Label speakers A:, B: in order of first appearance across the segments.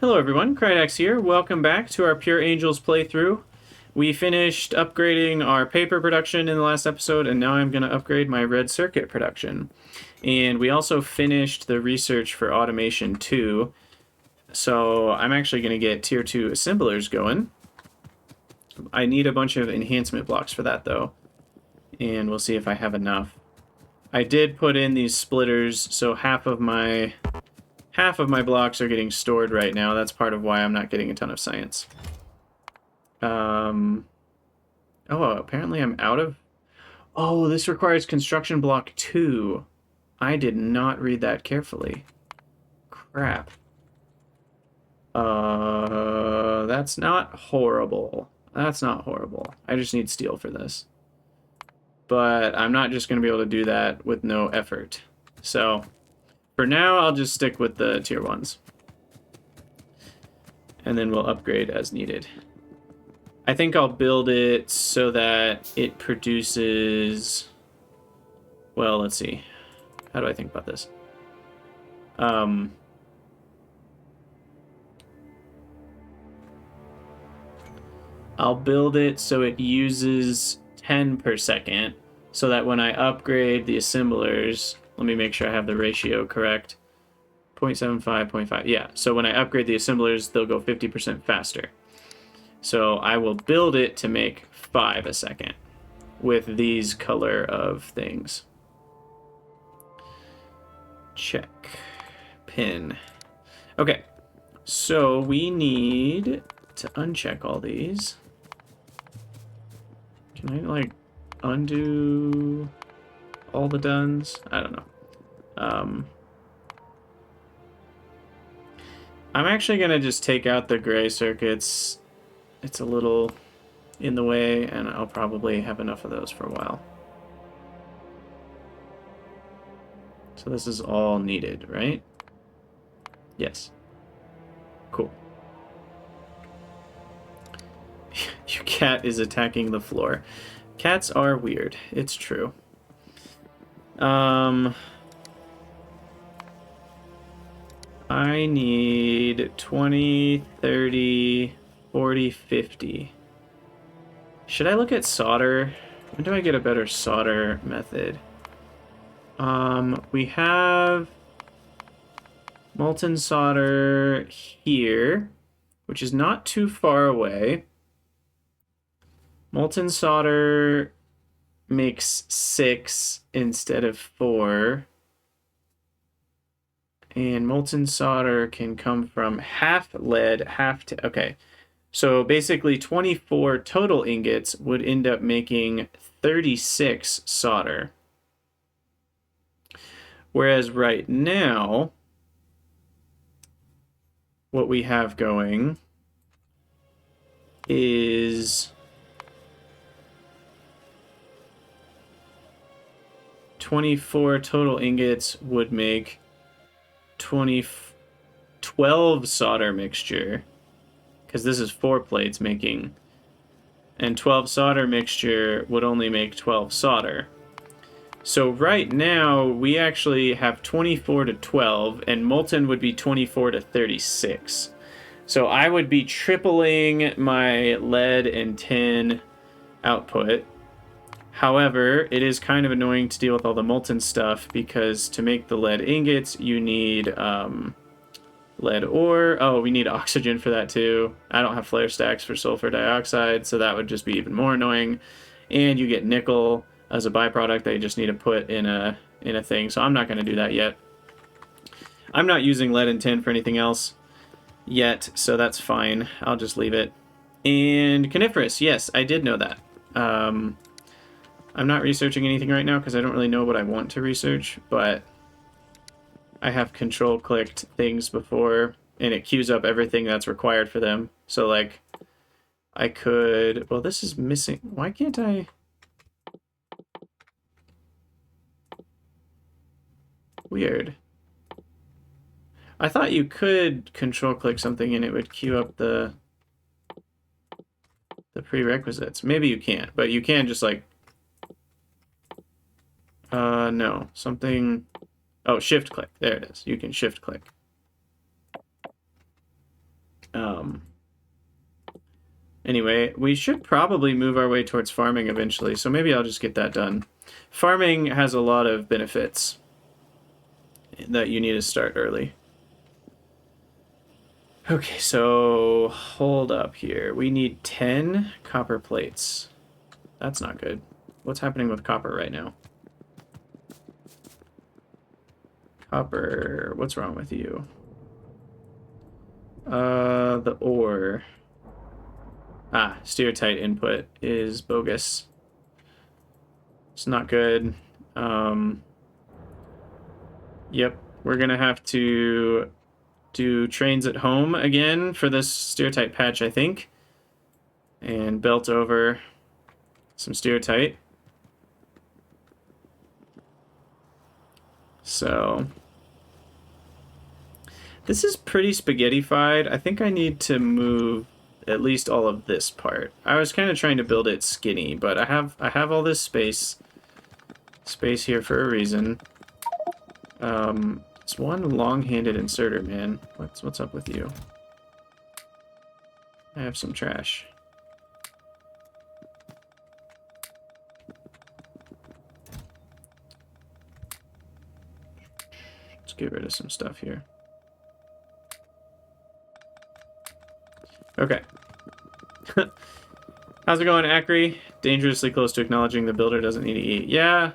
A: Hello everyone, Krydax here. Welcome back to our Pure Angels playthrough. We finished upgrading our paper production in the last episode, and now I'm going to upgrade my red circuit production. And we also finished the research for automation 2. So I'm actually going to get tier 2 assemblers going. I need a bunch of enhancement blocks for that though, and we'll see if I have enough. I did put in these splitters, so half of my blocks are getting stored right now. That's part of why I'm not getting a ton of science. Oh, apparently I'm out of... Oh, this requires construction block 2. I did not read that carefully. Crap. That's not horrible. That's not horrible. I just need steel for this. But I'm not just going to be able to do that with no effort. So, for now, I'll just stick with the tier 1s. And then we'll upgrade as needed. I think I'll build it so that it produces... Well, let's see. How do I think about this? I'll build it so it uses 10 per second, so that when I upgrade the assemblers, let me make sure I have the ratio correct. 0.75, 0.5, yeah. So when I upgrade the assemblers, they'll go 50% faster. So I will build it to make 5 a second with these color of things. Check. Pin. Okay, so we need to uncheck all these. Can I, like, undo all the dones? I don't know. I'm actually going to just take out the gray circuits. It's a little in the way, and I'll probably have enough of those for a while. So this is all needed, right? Yes. Cool. Your cat is attacking the floor. Cats are weird. It's true. I need 20, 30, 40, 50. Should I look at solder? When do I get a better solder method? We have molten solder here, which is not too far away. Molten solder makes 6 instead of 4. And molten solder can come from half lead, half... Okay, so basically 24 total ingots would end up making 36 solder. Whereas right now, what we have going is 24 total ingots would make 12 solder mixture, because this is 4 plates making, and 12 solder mixture would only make 12 solder. So right now we actually have 24 to 12, and molten would be 24 to 36. So I would be tripling my lead and tin output. However, it is kind of annoying to deal with all the molten stuff, because to make the lead ingots, you need lead ore. Oh, we need oxygen for that too. I don't have flare stacks for sulfur dioxide, so that would just be even more annoying. And you get nickel as a byproduct that you just need to put in a thing, so I'm not going to do that yet. I'm not using lead and tin for anything else yet, so that's fine. I'll just leave it. And coniferous, yes, I did know that. I'm not researching anything right now because I don't really know what I want to research, but I have control-clicked things before, and it queues up everything that's required for them. So, like, I could... Well, this is missing... Why can't I... Weird. I thought you could control-click something and it would queue up the prerequisites. Maybe you can't, but you can just, like... no. Something... Oh, shift-click. There it is. You can shift-click. Anyway, we should probably move our way towards farming eventually, so maybe I'll just get that done. Farming has a lot of benefits that you need to start early. Okay, so hold up here. We need 10 copper plates. That's not good. What's happening with copper right now? Copper, what's wrong with you? The ore. Ah, stereotype input is bogus. It's not good. Yep, we're gonna have to do trains at home again for this stereotype patch, I think. And belt over some stereotype. So this is pretty spaghetti-fied. I think I need to move at least all of this part. I was kind of trying to build it skinny, but I have all this space here for a reason. It's one long-handed inserter, man. What's up with you? I have some trash. Let's get rid of some stuff here. Okay. How's it going, Acri? Dangerously close to acknowledging the builder doesn't need to eat. Yeah.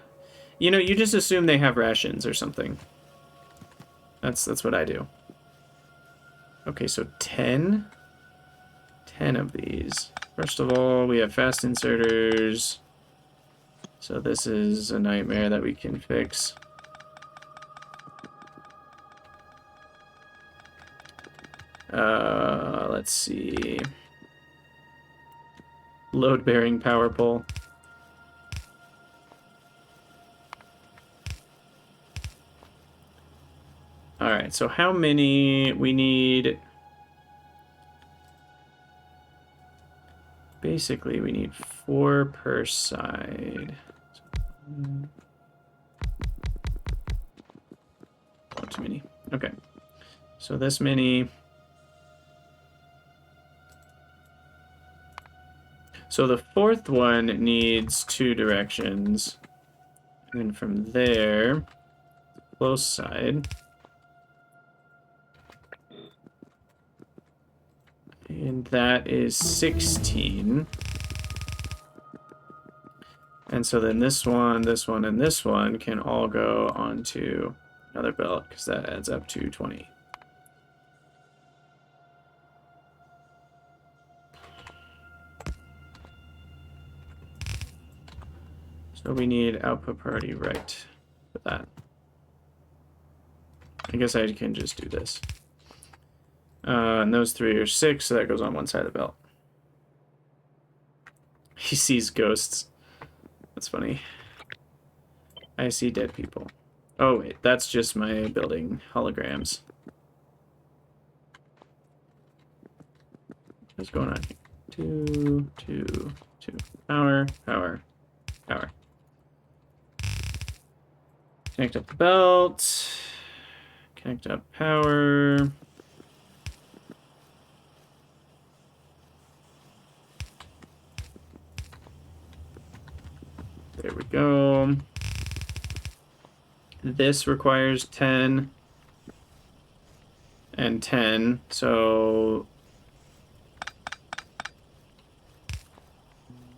A: You know, you just assume they have rations or something. That's what I do. Okay, so 10 of these. First of all, we have fast inserters. So this is a nightmare that we can fix. Let's see. Load-bearing power pole. Alright, so how many we need? Basically, we need 4 per side. Oh, too many. Okay. So this many. So the 4th one needs 2 directions. And then from there, close side. And that is 16. And so then this one, and this one can all go onto another belt, because that adds up to 20. So we need output priority right for that. I guess I can just do this. And those 3 are 6, so that goes on one side of the belt. He sees ghosts. That's funny. I see dead people. Oh, wait, that's just my building holograms. What's going on here? 2. Power. Connect up the belt. Connect up power. There we go. This requires 10 and 10, so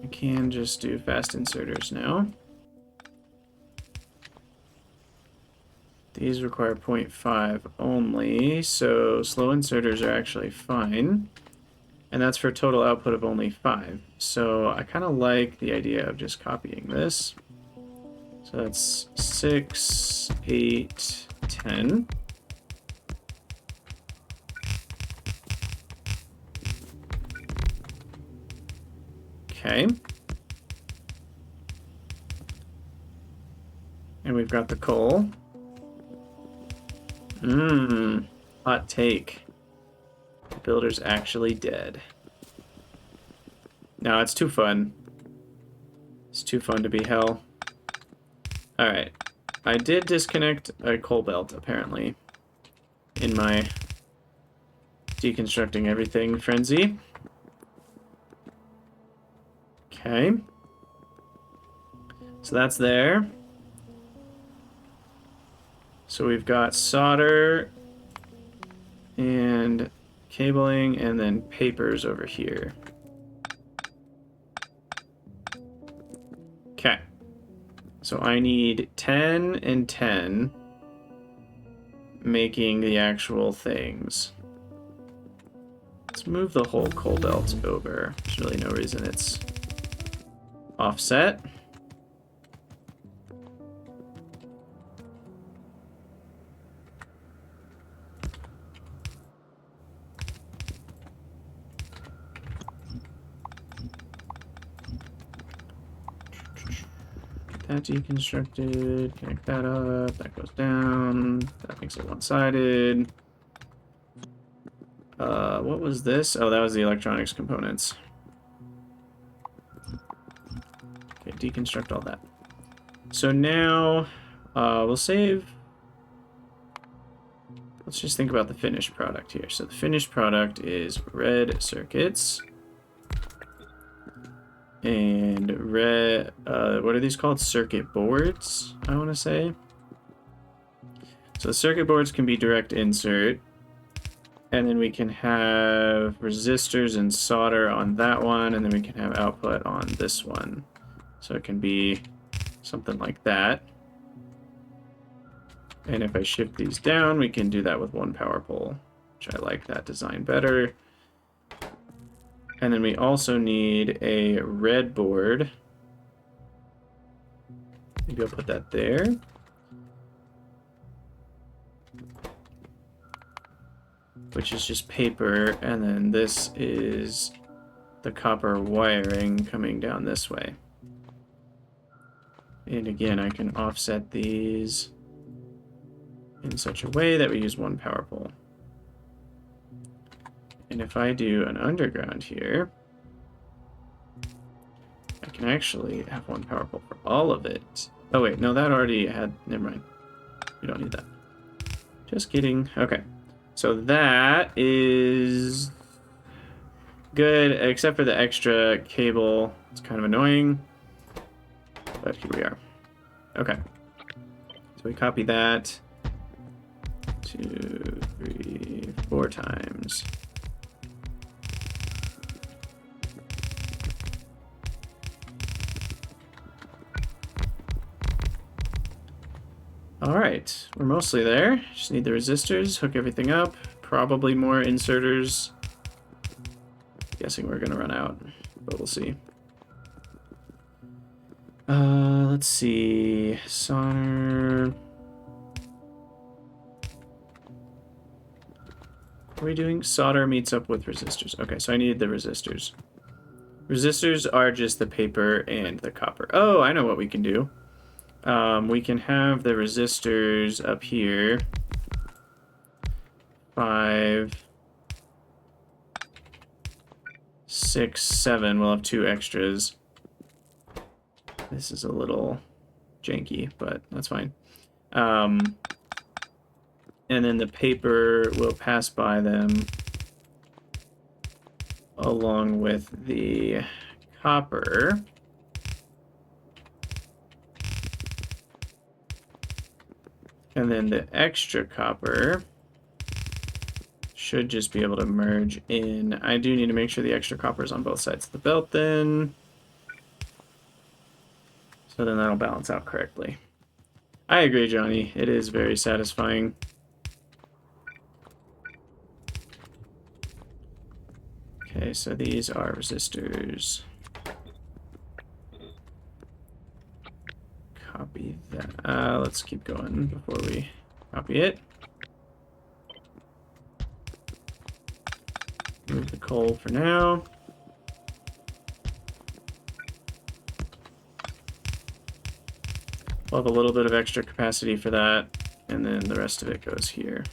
A: I can just do fast inserters now. These require 0.5 only, so slow inserters are actually fine. And that's for a total output of only 5. So I kind of like the idea of just copying this. So that's 6, 8, 10. Okay. And we've got the coal. Hot take. The builder's actually dead. No, it's too fun. It's too fun to be hell. Alright. I did disconnect a coal belt, apparently, in my Deconstructing everything, frenzy. Okay. So that's there. So we've got solder and cabling and then papers over here. Okay. So I need 10 and 10 making the actual things. Let's move the whole coal belt over. There's really no reason it's offset. That deconstructed, connect that up, that goes down, that makes it one-sided. What was this? Oh, that was the electronics components. Okay, deconstruct all that. So now, we'll save. Let's just think about the finished product here. So the finished product is red circuits. And red, what are these called? Circuit boards, I want to say. So the circuit boards can be direct insert. And then we can have resistors and solder on that one. And then we can have output on this one. So it can be something like that. And if I shift these down, we can do that with one power pole, which I like that design better. And then we also need a red board. Maybe I'll put that there. Which is just paper, and then this is the copper wiring coming down this way. And again, I can offset these in such a way that we use one power pole. And if I do an underground here, I can actually have one power pole for all of it. Oh wait, no, that already had, never mind. We don't need that. Just kidding. Okay. So that is good, except for the extra cable. It's kind of annoying, but here we are. Okay. So we copy that 2, 3, 4 times. Alright, we're mostly there. Just need the resistors, hook everything up. Probably more inserters. Guessing we're gonna run out, but we'll see. Let's see. Solder. What are we doing? Solder meets up with resistors. Okay, so I need the resistors. Resistors are just the paper and the copper. Oh, I know what we can do. We can have the resistors up here. 5, 6, 7. We'll have 2 extras. This is a little janky, but that's fine. And then the paper will pass by them along with the copper. And then the extra copper should just be able to merge in. I do need to make sure the extra copper is on both sides of the belt then. So then that'll balance out correctly. I agree, Johnny. It is very satisfying. Okay, so these are resistors. Copy that. Let's keep going before we copy it. Move the coal for now. We'll have a little bit of extra capacity for that, and then the rest of it goes here.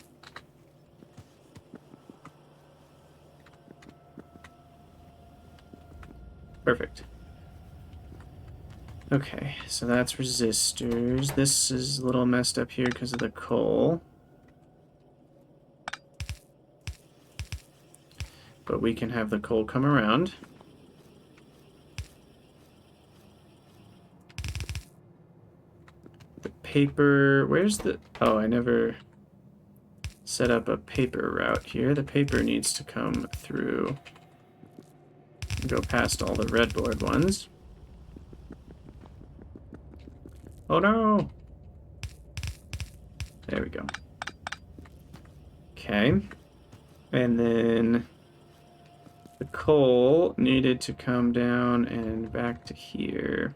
A: Perfect. Okay, so that's resistors. This is a little messed up here because of the coal. but we can have the coal come around. The paper, where's the, oh, I never set up a paper route here. The paper needs to come through and go past all the breadboard ones. Oh no! There we go. Okay. And then the coal needed to come down and back to here.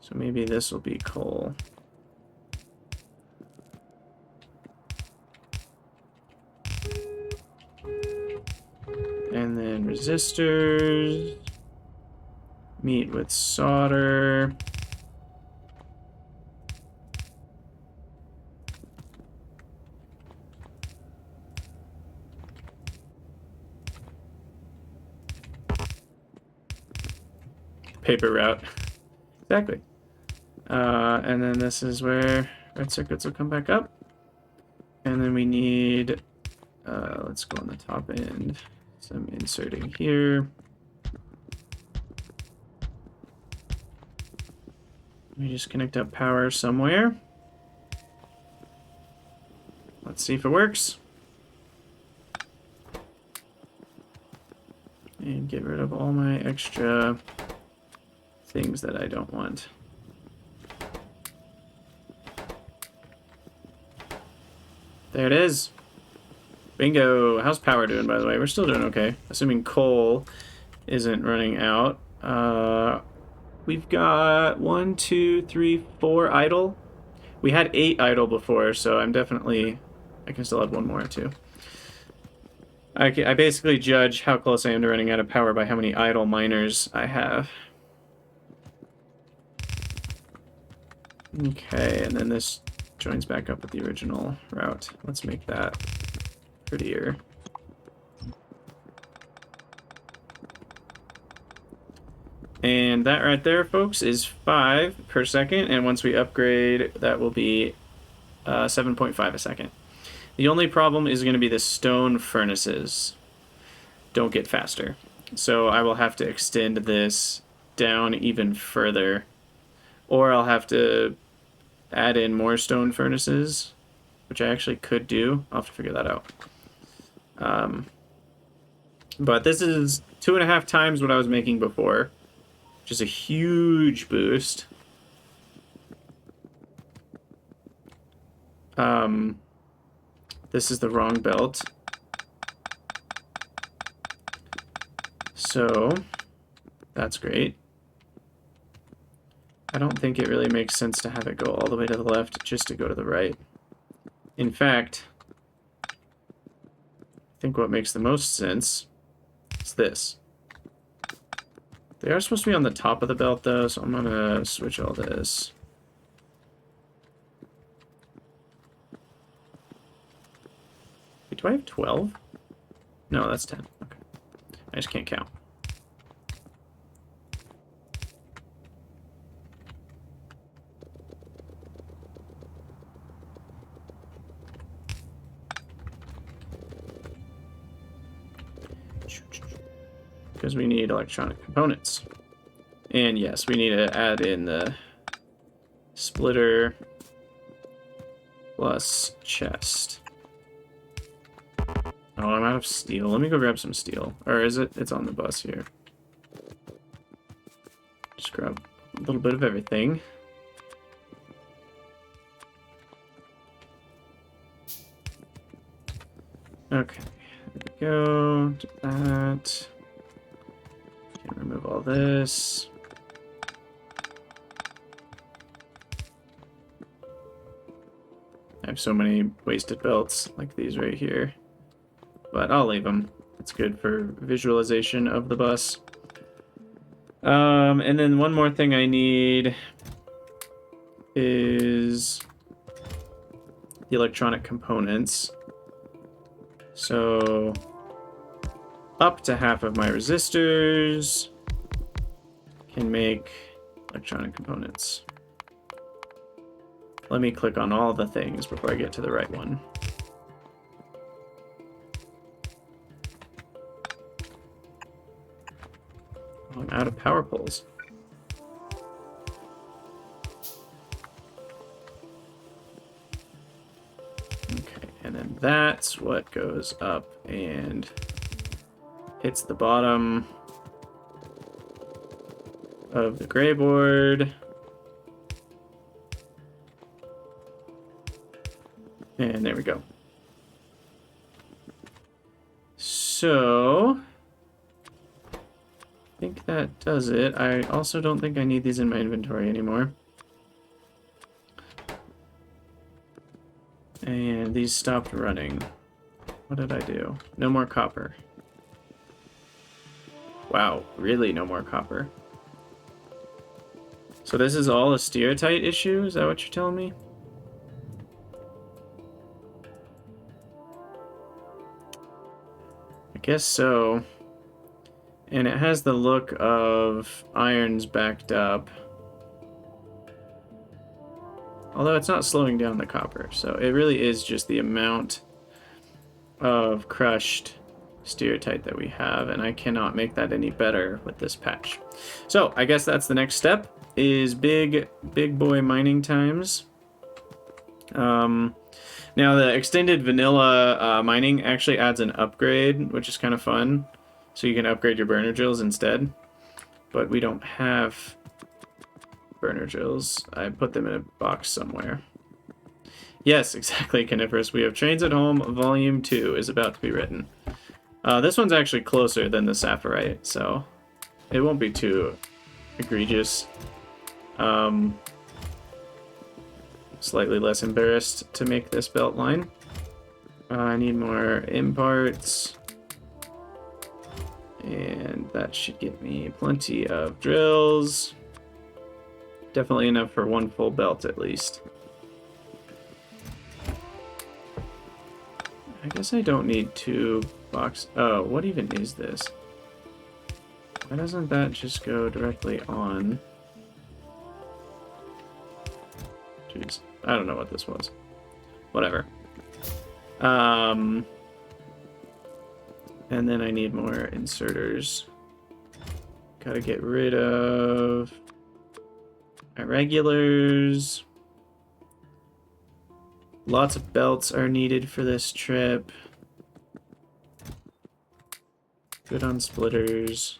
A: So maybe this will be coal. And then resistors meet with solder. Paper route. Exactly. And then this is where red circuits will come back up. And then we need, let's go on the top end. Some inserting here. Let me just connect up power somewhere. Let's see if it works. And get rid of all my extra things that I don't want. There it is. Bingo. How's power doing, by the way? We're still doing okay. Assuming coal isn't running out. We've got 1, 2, 3, 4 idle. We had 8 idle before, so I'm definitely... I can still add 1 more, too. I basically judge how close I am to running out of power by how many idle miners I have. Okay, and then this joins back up with the original route. Let's make that prettier. And that right there, folks, is 5 per second, and once we upgrade, that will be 7.5 a second. The only problem is going to be the stone furnaces don't get faster. So I will have to extend this down even further, or I'll have to add in more stone furnaces, which I actually could do. I'll have to figure that out. But this is 2.5 times what I was making before, which is a huge boost. This is the wrong belt. So that's great. I don't think it really makes sense to have it go all the way to the left just to go to the right. In fact, I think what makes the most sense is this. They are supposed to be on the top of the belt though, so I'm gonna switch all this. Wait, do I have 12? No, that's 10. Okay. I just can't count. Because we need electronic components. And yes, we need to add in the splitter plus chest. Oh, I'm out of steel. Let me go grab some steel. Or is it? It's on the bus here. Just grab a little bit of everything. Okay, there we go. Do that. Can remove all this. I have so many wasted belts like these right here. But I'll leave them. It's good for visualization of the bus. And then one more thing I need is the electronic components. So up to half of my resistors can make electronic components. Let me click on all the things before I get to the right one. Oh, I'm out of power poles. Okay, and then that's what goes up and hits the bottom of the gray board. And there we go. So, I think that does it. I also don't think I need these in my inventory anymore. And these stopped running. What did I do? No more copper. Wow, really no more copper. So this is all a stereotype issue? Is that what you're telling me? I guess so. And it has the look of irons backed up. Although it's not slowing down the copper, so it really is just the amount of crushed stereotype that we have, and I cannot make that any better with this patch. So I guess that's the next step, is big boy mining times. Now the extended vanilla mining actually adds an upgrade, which is kind of fun. So you can upgrade your burner drills instead. But we don't have burner drills. I put them in a box somewhere. Yes, exactly, Coniferous. We have Trains at Home, Volume 2 is about to be written. This one's actually closer than the Sapphirite, so it won't be too egregious. Slightly less embarrassed to make this belt line. I need more imparts. And that should get me plenty of drills. Definitely enough for one full belt at least. I guess I don't need two boxes. Oh, what even is this? Why doesn't that just go directly on? Jeez, I don't know what this was. Whatever. And then I need more inserters. Gotta get rid of irregulars. Lots of belts are needed for this trip. Good on splitters.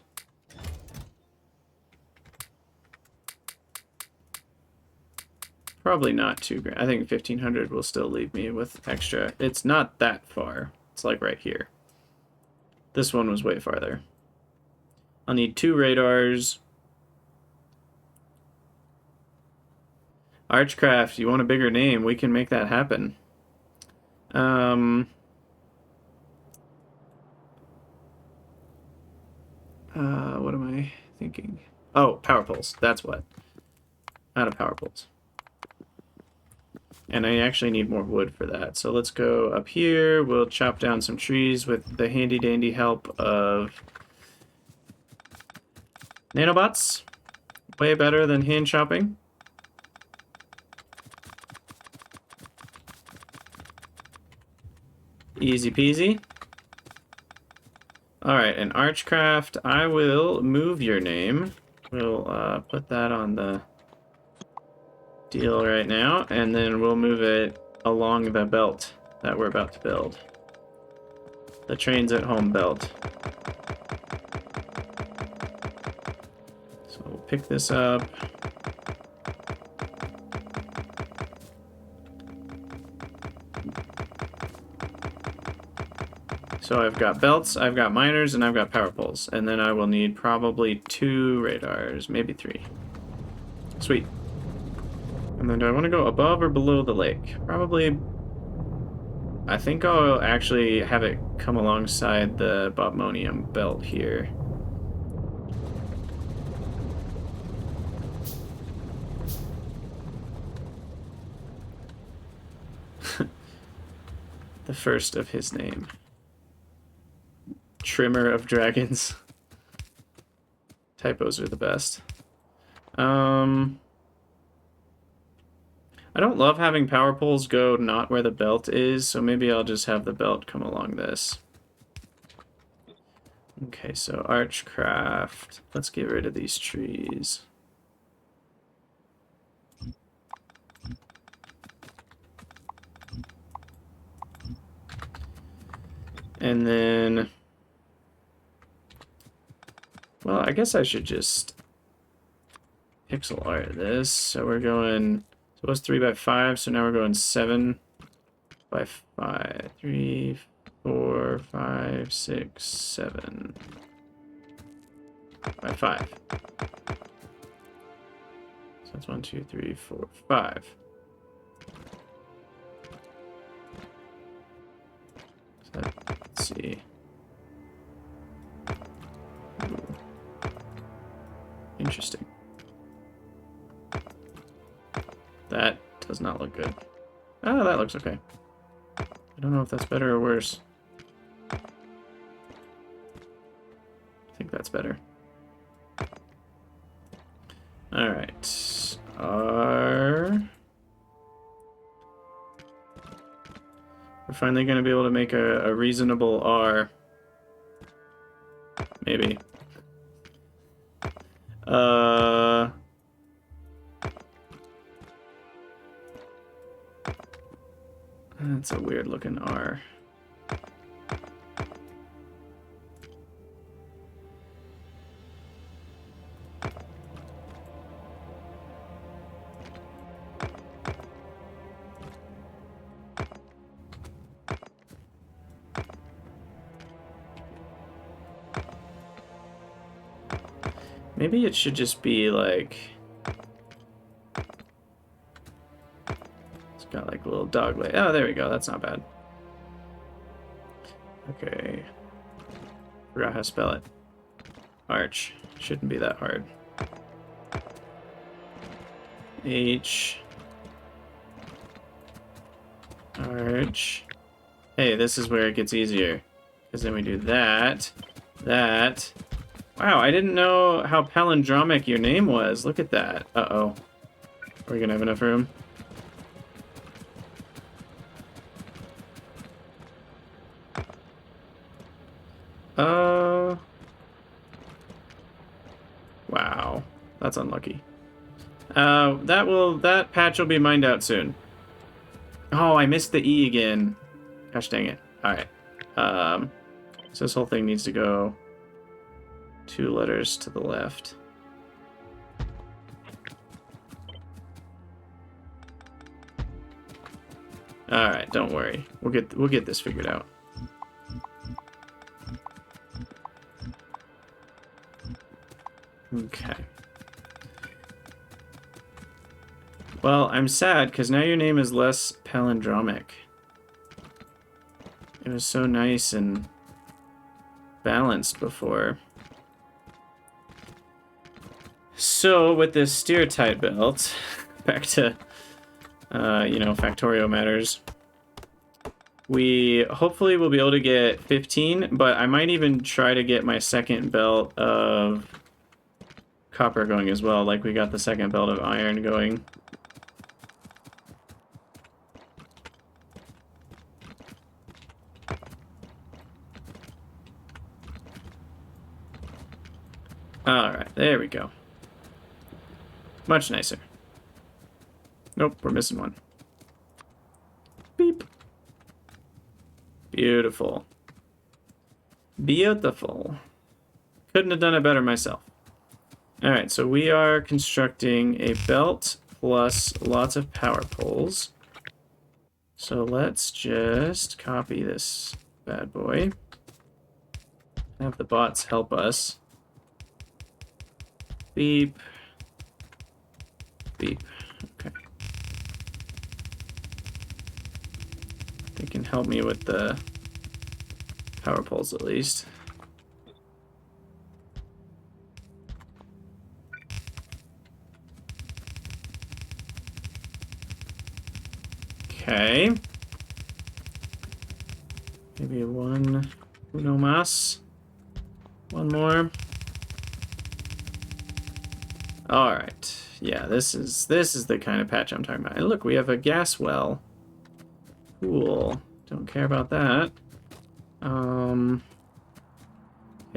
A: Probably not too great. I think 1500 will still leave me with extra. It's not that far. It's like right here. This one was way farther. I'll need 2 radars. Archcraft, you want a bigger name? We can make that happen. What am I thinking? Oh, power poles. That's what. Out of power poles. And I actually need more wood for that. So let's go up here. We'll chop down some trees with the handy dandy help of Nanobots. Way better than hand chopping. Easy peasy. Alright, and Archcraft, I will move your name. We'll put that on the deal right now, and then we'll move it along the belt that we're about to build. The Trains at Home belt. So we'll pick this up. So I've got belts, I've got miners, and I've got power poles. And then I will need probably 2 radars, maybe 3. Sweet. And then do I want to go above or below the lake? Probably, I think I'll actually have it come alongside the Bobmonium belt here. The first of his name. Trimmer of dragons. Typos are the best. I don't love having power poles go not where the belt is, so maybe I'll just have the belt come along this. Okay, so Archcraft. Let's get rid of these trees. And then, well, I guess I should just pixel art this. So we're going, so it was 3 by 5, so now we're going 7 by 5. 3, 4, 5, 6, 7 by 5. So that's 1, 2, 3, 4, 5. So let's see. Ooh. Interesting. That does not look good. Oh, that looks okay. I don't know if that's better or worse. I think that's better. Alright. We're finally going to be able to make a reasonable R. Maybe. That's a weird looking R. Maybe it should just be like... It's got like a little dog leg. Oh, there we go. That's not bad. Okay. Forgot how to spell it. Arch. Shouldn't be that hard. H. Arch. Hey, this is where it gets easier. Because then we do that. That. Wow, I didn't know how palindromic your name was. Look at that. Uh-oh. Are we gonna have enough room? Wow. That's unlucky. That patch will be mined out soon. Oh, I missed the E again. Gosh dang it. Alright. So this whole thing needs to go 2 letters to the left. Alright, don't worry. We'll get this figured out. Okay. Well, I'm sad because now your name is less palindromic. It was so nice and balanced before. So with this steer-type belt, back to, Factorio matters. We hopefully will be able to get 15, but I might even try to get my second belt of copper going as well, like we got the second belt of iron going. Alright, there we go. Much nicer. Nope, we're missing one. Beep. Beautiful. Beautiful. Couldn't have done it better myself. Alright, so we are constructing a belt plus lots of power poles. So let's just copy this bad boy. Have the bots help us. Beep. Beep. Okay. They can help me with the power poles at least. Okay. Maybe one uno más. One more. All right. Yeah, this is the kind of patch I'm talking about. And look, we have a gas well. Cool. Don't care about that. Okay,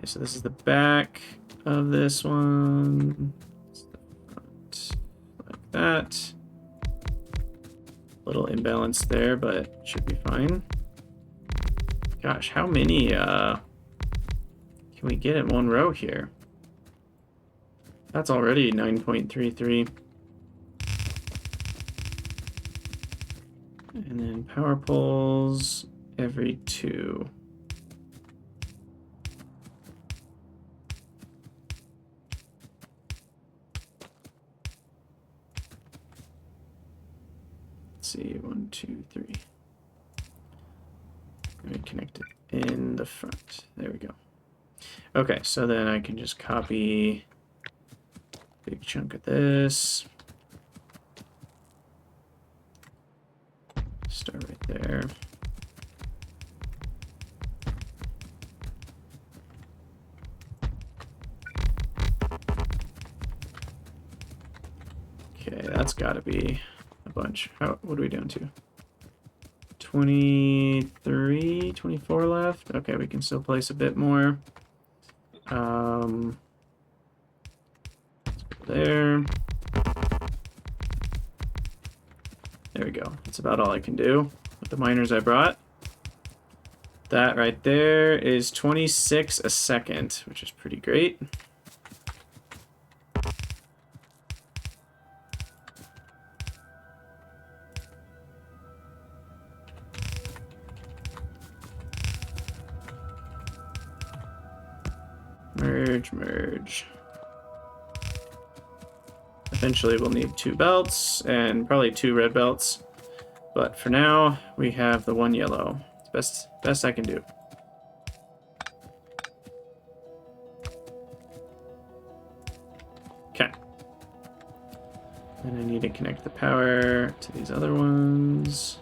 A: Okay, so this is the back of this one. It's the front, like that. Little imbalance there, but should be fine. Gosh, how many can we get in one row here? That's already 9.33. And then power poles every 2. Let's see, 1, 2, 3. Let me connect it in the front. There we go. Okay, so then I can just copy a big chunk of this. Start right there. Okay, that's got to be a bunch. What are we down to? 23, 24 left. Okay, we can still place a bit more. Let's go there. There we go. That's about all I can do with the miners I brought. That right there is 26 a second, which is pretty great. Merge. Eventually we'll need 2 belts and probably 2 red belts. But for now, we have the 1 yellow. It's best I can do. Okay. And I need to connect the power to these other ones.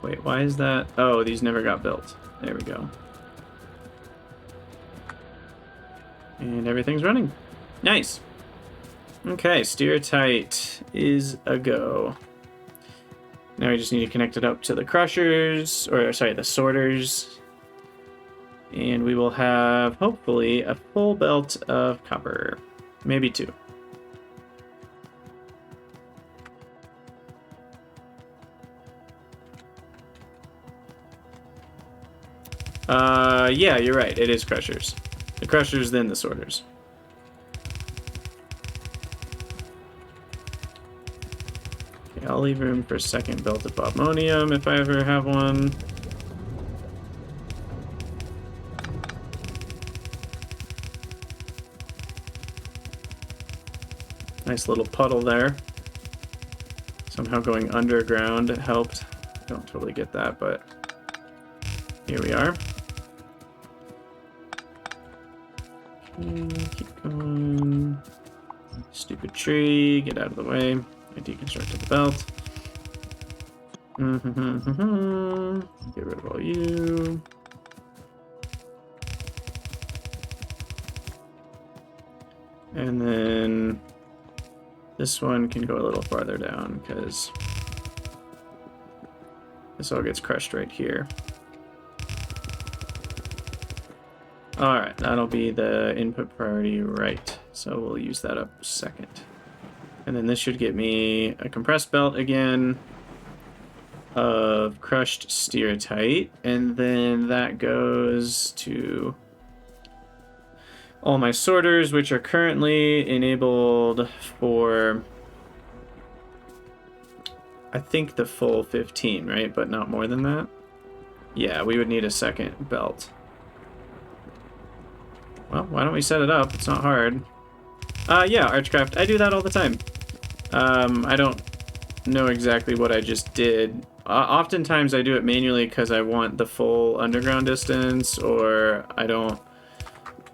A: Wait, why is that? Oh, these never got built. There we go. And everything's running. Nice. Okay, steer tight is a go. Now we just need to connect it up to the crushers, or sorry, the sorters. And we will have, hopefully, a full belt of copper. Maybe 2. Yeah, you're right. It is crushers. The crushers, then the sorters. Okay, I'll leave room for a second belt of ammonium if I ever have one. Nice little puddle there. Somehow going underground helped. I don't totally get that, but here we are. Keep going. Stupid tree, get out of the way. I deconstructed the belt. Get rid of all you. And then this one can go a little farther down because this all gets crushed right here. Alright, that'll be the input priority right. So we'll use that up second. And then this should get me a compressed belt again of crushed steertite. And then that goes to all my sorters, which are currently enabled for, I think, the full 15, right? But not more than that. Yeah, we would need a second belt. Well, why don't we set it up? It's not hard. Yeah, Archcraft. I do that all the time. I don't know exactly what I just did. Oftentimes I do it manually because I want the full underground distance, or I don't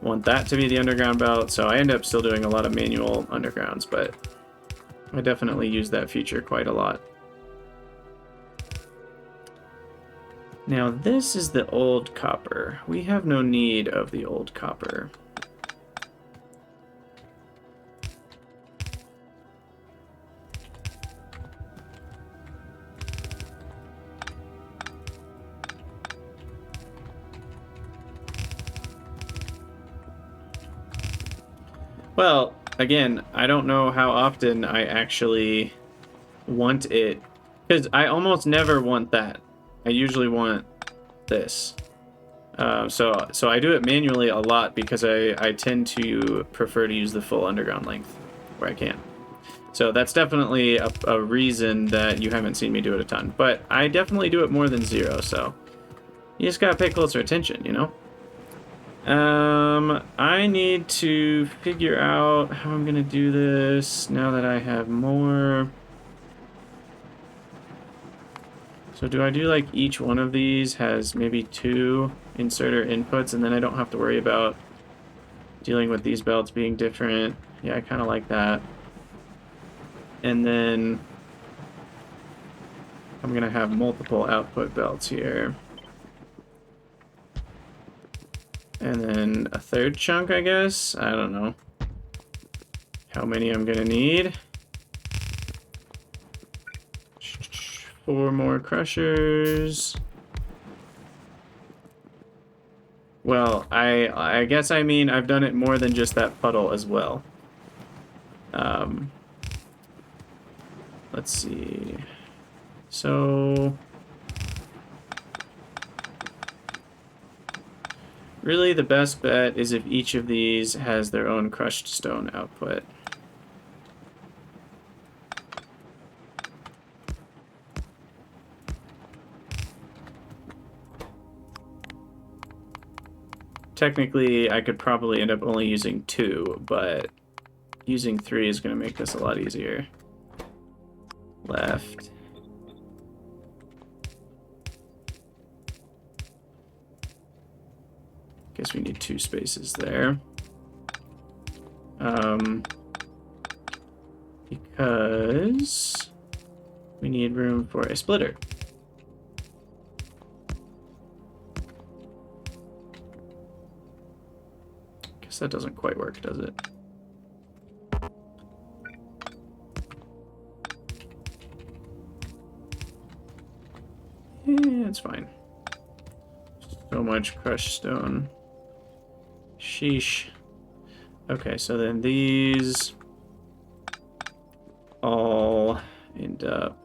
A: want that to be the underground belt, so I end up still doing a lot of manual undergrounds, but I definitely use that feature quite a lot. Now this is the old copper. We have no need of the old copper. Well, again, I don't know how often I actually want it, because I almost never want that. I usually want this. So I do it manually a lot because I tend to prefer to use the full underground length where I can. So that's definitely a reason that you haven't seen me do it a ton. But I definitely do it more than 0, so you just gotta pay closer attention, you know? I need to figure out how I'm gonna do this now that I have more. So do I do like each one of these has maybe 2 inserter inputs, and then I don't have to worry about dealing with these belts being different? Yeah, I kind of like that. And then I'm going to have multiple output belts here. And then a third chunk, I guess? I don't know how many I'm going to need. 4 more crushers. Well, I guess I mean I've done it more than just that puddle as well. Let's see. So really the best bet is if each of these has their own crushed stone output. Technically, I could probably end up only using 2, but using 3 is going to make this a lot easier. Left. Guess we need 2 spaces there. Because we need room for a splitter. Guess that doesn't quite work, does it? Yeah, it's fine. So much crushed stone. Sheesh. Okay, so then these all end up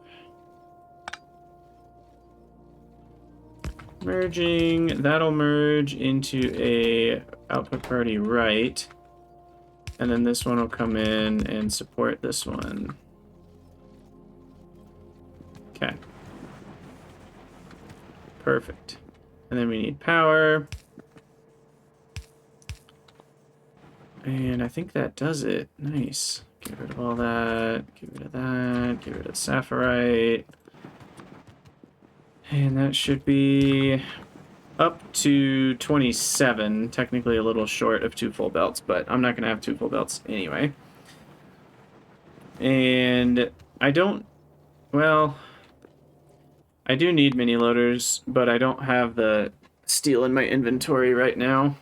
A: merging. That'll merge into a output priority right. And then this one will come in and support this one. Okay. Perfect. And then we need power. And I think that does it. Nice. Get rid of all that. Get rid of that. Get rid of sapphirite. And that should be up to 27. Technically a little short of 2 full belts, but I'm not going to have 2 full belts anyway. And I don't... Well, I do need mini loaders, but I don't have the steel in my inventory right now.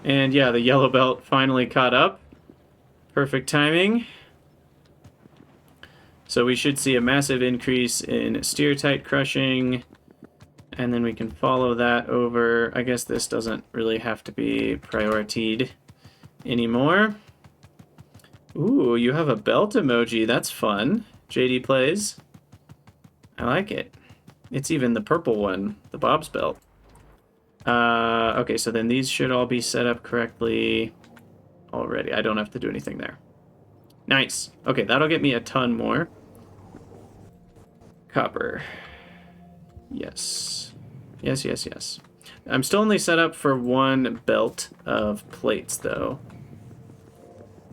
A: And yeah, the yellow belt finally caught up. Perfect timing. So we should see a massive increase in steertite crushing. And then we can follow that over. I guess this doesn't really have to be prioritied anymore. Ooh, you have a belt emoji. That's fun. JD plays. I like it. It's even the purple one, the Bob's belt. Okay, so then these should all be set up correctly already. I don't have to do anything there. Nice. Okay, that'll get me a ton more. Copper. Yes. Yes, yes, yes. I'm still only set up for 1 belt of plates, though.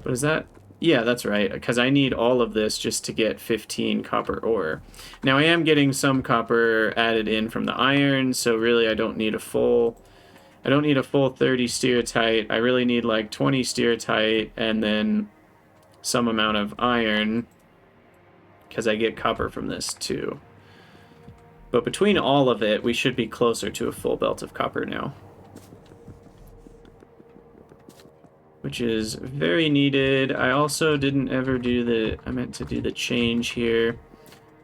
A: But is that... Yeah, that's right, because I need all of this just to get 15 copper ore. Now, I am getting some copper added in from the iron, so really I don't need a full... I don't need a full 30 steertite. I really need like 20 steertite and then some amount of iron, because I get copper from this too. But between all of it, we should be closer to a full belt of copper now, which is very needed. I also didn't ever do the... I meant to do the change here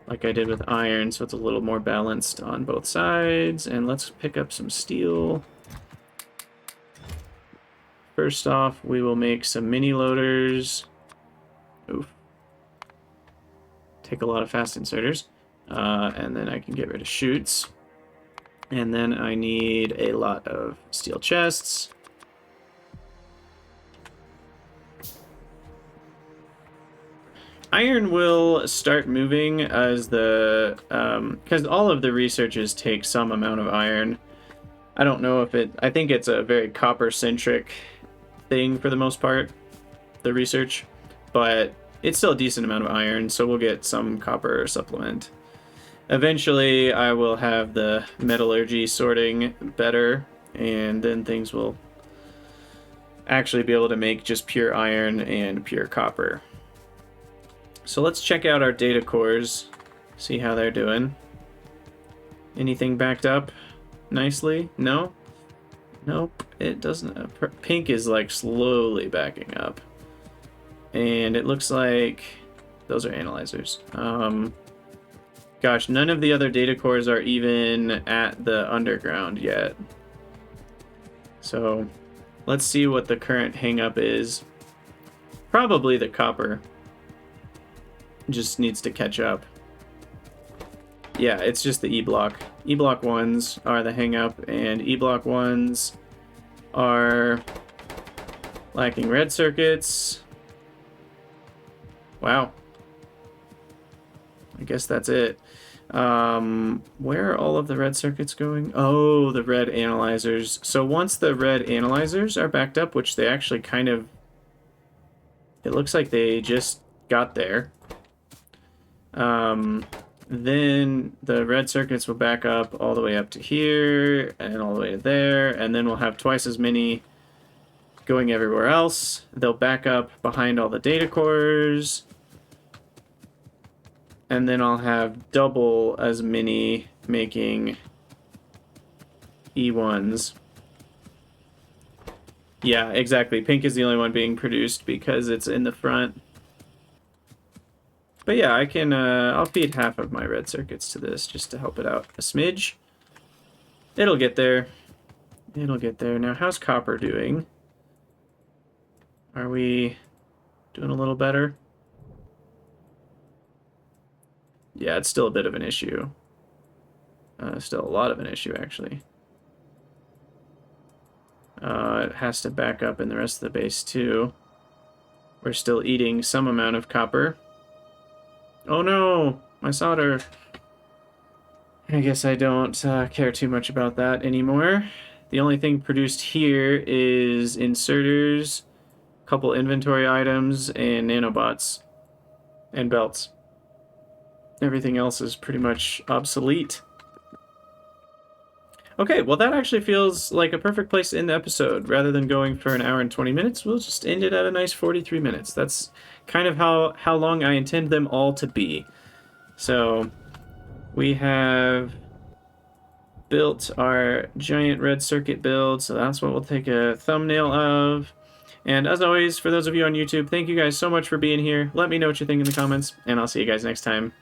A: like I did with iron, so it's a little more balanced on both sides. And let's pick up some steel. first off, we will make some mini loaders. Oof. Take a lot of fast inserters. And then I can get rid of chutes. And then I need a lot of steel chests. Iron will start moving as the... because all of the researches take some amount of iron. I don't know if it... I think it's a very copper-centric thing for the most part, the research. But it's still a decent amount of iron, so we'll get some copper supplement. Eventually, I will have the metallurgy sorting better, and then things will actually be able to make just pure iron and pure copper. So let's check out our data cores, see how they're doing. Anything backed up nicely? No? Nope, it doesn't. Pink is like slowly backing up. And it looks like those are analyzers. Gosh, none of the other data cores are even at the underground yet. So let's see what the current hang-up is. Probably the copper. Just needs to catch up. Yeah, it's just the E-block. E-block 1s are the hang-up, and E-block 1s are lacking red circuits. Wow. I guess that's it. Where are all of the red circuits going? Oh, the red analyzers. So once the red analyzers are backed up, which they actually kind of... It looks like they just got there. Then the red circuits will back up all the way up to here and all the way to there, and then we'll have twice as many going everywhere else. They'll back up behind all the data cores, and then I'll have double as many making E1s. Yeah, exactly. Pink is the only one being produced because it's in the front. But yeah, I can, I'll feed half of my red circuits to this just to help it out a smidge. It'll get there. It'll get there. Now, how's copper doing? Are we doing a little better? Yeah, it's still a bit of an issue. Still a lot of an issue, actually. It has to back up in the rest of the base, too. We're still eating some amount of copper. Oh no, my solder. I guess I don't care too much about that anymore. The only thing produced here is inserters, a couple inventory items, and nanobots, and belts. Everything else is pretty much obsolete. Okay, well that actually feels like a perfect place to end the episode. Rather than going for an hour and 20 minutes, we'll just end it at a nice 43 minutes. That's kind of how long I intend them all to be. So we have built our giant red circuit build, so that's what we'll take a thumbnail of. And as always, for those of you on YouTube, thank you guys so much for being here. Let me know what you think in the comments, and I'll see you guys next time.